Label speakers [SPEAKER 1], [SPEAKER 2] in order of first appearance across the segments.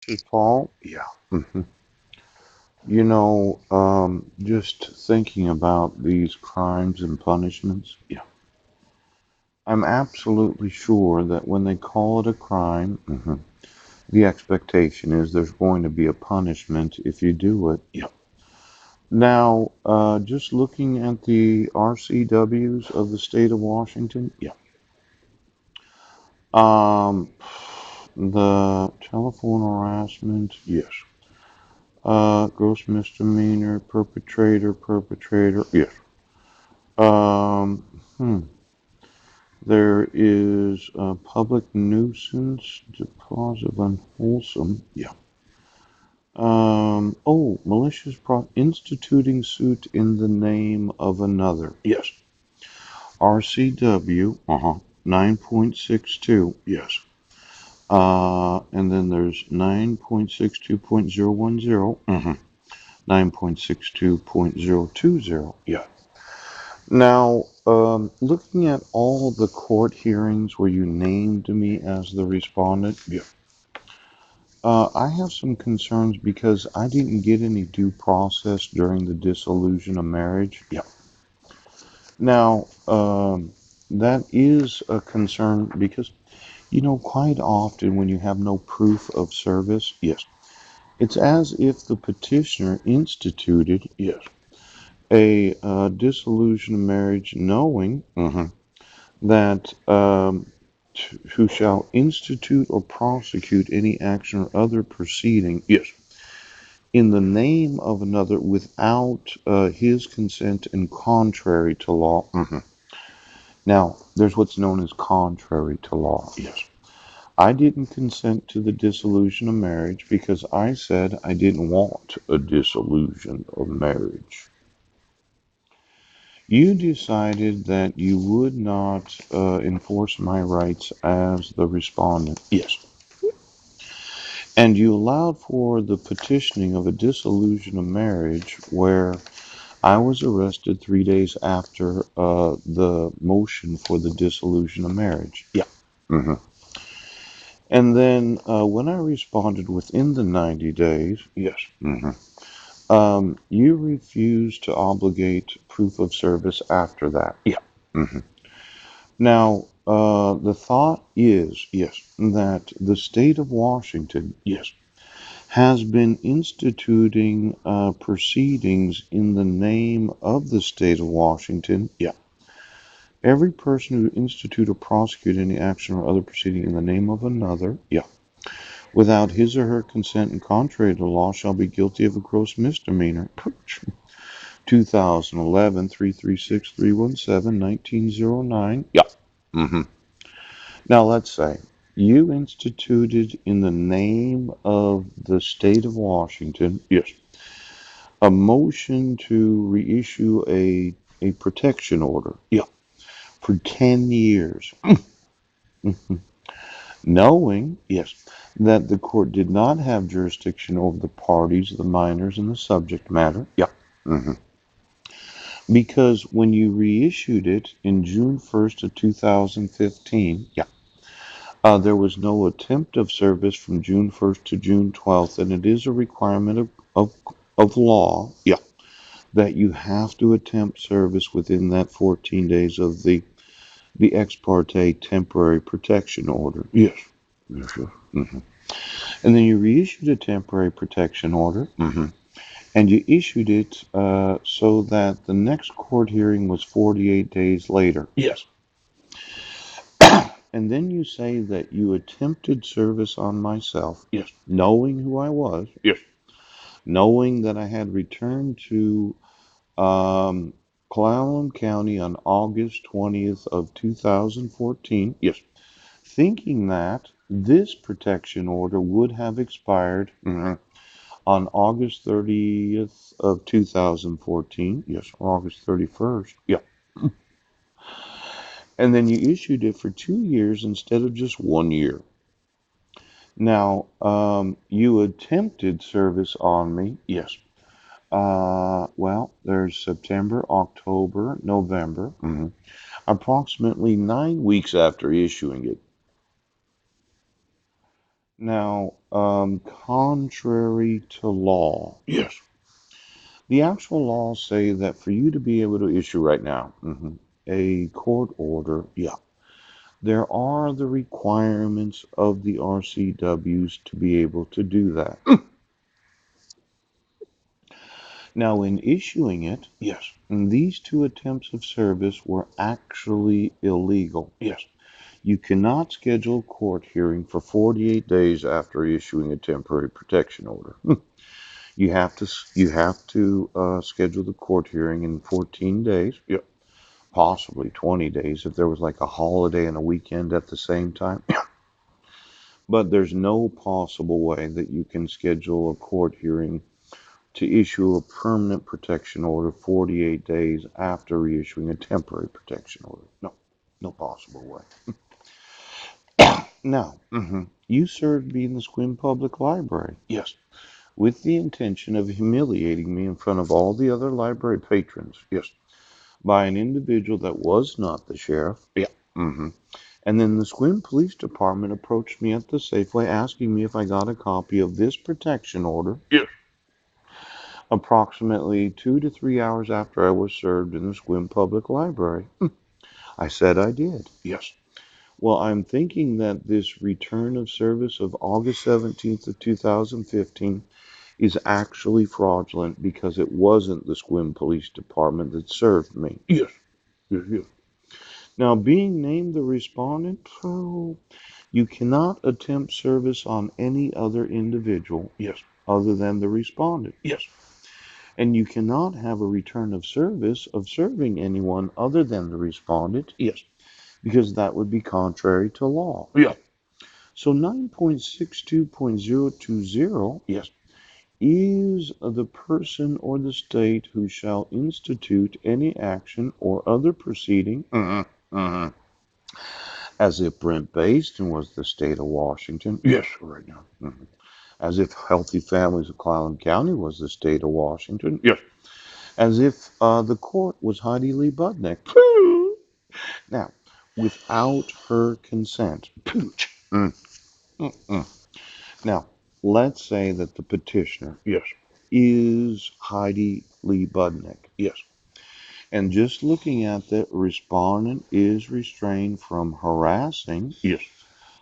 [SPEAKER 1] is Paul. Yeah. Just thinking about these crimes and punishments. Yeah. I'm absolutely sure that when they call it a crime, the expectation is there's going to be a punishment if you do it. Yeah. Now, just looking at the RCWs of the state of Washington. Yeah. Um, the telephone harassment. Yes. Gross misdemeanor, perpetrator. Yes. Um, hmm. There is a public nuisance, deposit of unwholesome. Yeah. Instituting suit in the name of another. Yes. RCW. 9.62. Yes. And then there's 9.62.010. 9.62.020. Yeah. Now, looking at all the court hearings where you named me as the respondent, yeah, I have some concerns because I didn't get any due process during the dissolution of marriage. Yeah. Now, that is a concern because, quite often when you have no proof of service, yes, it's as if the petitioner instituted, yes, a dissolution of marriage knowing that who shall institute or prosecute any action or other proceeding, yes, in the name of another without his consent and contrary to law. Now, there's what's known as contrary to law. Yes. I didn't consent to the dissolution of marriage because I said I didn't want a dissolution of marriage. You decided that you would not enforce my rights as the respondent. Yes. And you allowed for the petitioning of a dissolution of marriage where I was arrested 3 days after the motion for the dissolution of marriage. Yeah. hmm And then when I responded within the 90 days, yes, you refused to obligate proof of service after that. Yeah. hmm Now, the thought is, yes, that the state of Washington, yes, has been instituting proceedings in the name of the state of Washington. Yeah. Every person who institute or prosecute any action or other proceeding in the name of another, yeah, without his or her consent and contrary to law shall be guilty of a gross misdemeanor. 2011 336 317 1909. Yeah. hmm Now let's say you instituted in the name of the state of Washington, yes, a motion to reissue a protection order, yeah, for 10 years, knowing, yes, that the court did not have jurisdiction over the parties, the minors, and the subject matter, yeah. hmm Because when you reissued it in June 1st of 2015, yeah, there was no attempt of service from June 1st to June 12th, and it is a requirement of law, yeah, that you have to attempt service within that 14 days of the ex parte temporary protection order. Yes. Yes, yes. And then you reissued a temporary protection order, and you issued it so that the next court hearing was 48 days later. Yes. And then you say that you attempted service on myself. Yes. Knowing who I was. Yes. Knowing that I had returned to um, Clallam County on August 20th of 2014. Yes. Thinking that this protection order would have expired on August 30th of 2014. Yes, August 31st. Yeah. And then you issued it for 2 years instead of just 1 year. Now, you attempted service on me. Yes. Well, there's September, October, November, approximately 9 weeks after issuing it. Now, contrary to law, yes, the actual laws say that for you to be able to issue right now, a court order, yeah, there are the requirements of the RCWs to be able to do that. Now, in issuing it, yes, these two attempts of service were actually illegal. Yes, you cannot schedule a court hearing for 48 days after issuing a temporary protection order. You have to schedule the court hearing in 14 days. Yeah, possibly 20 days if there was like a holiday and a weekend at the same time. But there's no possible way that you can schedule a court hearing to issue a permanent protection order 48 days after reissuing a temporary protection order. No, no possible way. Now, you served me in the Squim Public Library. Yes, with the intention of humiliating me in front of all the other library patrons. Yes, by an individual that was not the sheriff. Yeah. And then the Squim Police Department approached me at the Safeway asking me if I got a copy of this protection order. Yes. Approximately 2 to 3 hours after I was served in the Squim Public Library. I said I did. Yes. Well, I'm thinking that this return of service of August 17th of 2015 is actually fraudulent because it wasn't the Squim Police Department that served me. Yes. Yes, yes. Now, being named the respondent, oh, you cannot attempt service on any other individual, yes, other than the respondent, yes. And you cannot have a return of service of serving anyone other than the respondent, yes, because that would be contrary to law. Yeah. So 9.62.020, yes, is the person or the state who shall institute any action or other proceeding as if Brent Basin was the state of Washington. Yes, right now. As if Healthy Families of Clallam County was the state of Washington. Yes. As if the court was Heidi Lee Budnick. Now, without her consent. Mm, mm, mm. Now, let's say that the petitioner, yes, is Heidi Lee Budnick. Yes. And just looking at the respondent is restrained from harassing, yes,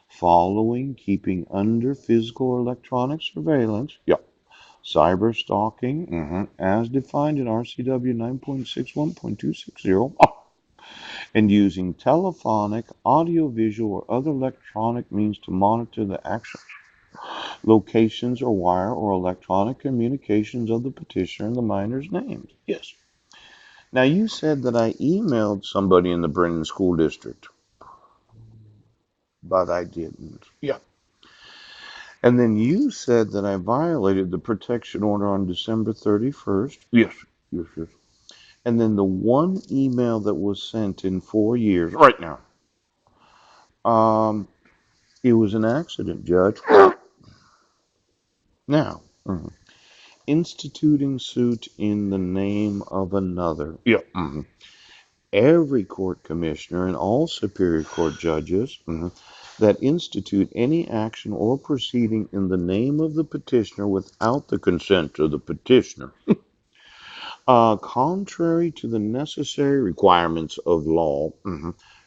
[SPEAKER 1] following, keeping under physical or electronic surveillance, yeah, cyber stalking, as defined in RCW 9.61.260, and using telephonic, audiovisual, or other electronic means to monitor the actions, locations, or wire or electronic communications of the petitioner and the minor's names. Yes. Now, you said that I emailed somebody in the Brennan School District, but I didn't. Yeah. And then you said that I violated the protection order on December 31st. Yes. Yes, yes. And then the one email that was sent in 4 years, right now, it was an accident, Judge. Now, instituting suit in the name of another. Yeah. Every court commissioner and all superior court judges that institute any action or proceeding in the name of the petitioner without the consent of the petitioner, contrary to the necessary requirements of law,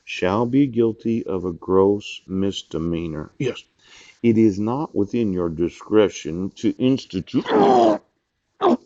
[SPEAKER 1] shall be guilty of a gross misdemeanor. Yes, it is not within your discretion to institute